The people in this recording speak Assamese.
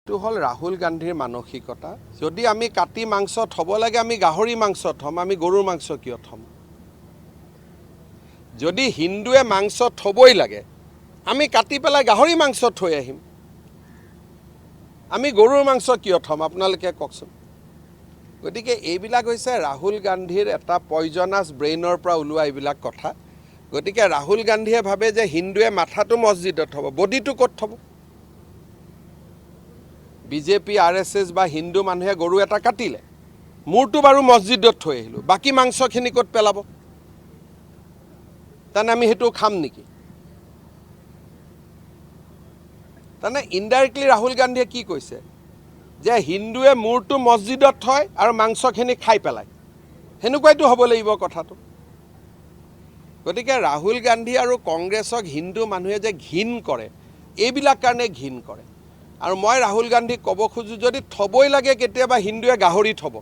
এইটো হল ৰাহুল গান্ধীৰ মানসিকতা। যদি আমি কাটি মাংস থব লাগে আমি গাহৰি মাংস থম, আমি গৰুৰ মাংস কিয় থম? যদি হিন্দুৱে মাংস থবই লাগে আমি কাটি পেলাই গাহৰি মাংস থৈ আহিম, আমি গৰুৰ মাংস কিয় থম? আপোনালোকে কওকচোন। গতিকে এইবিলাক হৈছে ৰাহুল গান্ধীৰ এটা পয়জনাছ ব্ৰেইনৰ পৰা ওলোৱা এইবিলাক কথা। গতিকে ৰাহুল গান্ধীয়ে ভাবে যে হিন্দুৱে মাথাটো মছজিদত থব, বডিটো ক'ত থব? বিজেপি RSS বা হিন্দু মানুহে গৰু এটা কাটিলে, মূৰটো বাৰু মছজিদত থৈ আহিলোঁ, বাকী মাংসখিনি ক'ত পেলাব? তাৰমানে আমি সেইটো খাম নেকি? তাৰমানে ইনডাইৰেক্টলি ৰাহুল গান্ধীয়ে কি কৈছে যে হিন্দুৱে মূৰটো মছজিদত থয় আৰু মাংসখিনি খাই পেলায়, সেনেকুৱাইতো হ'ব লাগিব কথাটো। গতিকে ৰাহুল গান্ধী আৰু কংগ্ৰেছক হিন্দু মানুহে যে ঘিণ কৰে, এইবিলাক কাৰণে ঘিণ কৰে। আৰু মই ৰাহুল গান্ধীক ক'ব খোজোঁ, যদি থবই লাগে কেতিয়াবা হিন্দুৱে গাহৰি থব।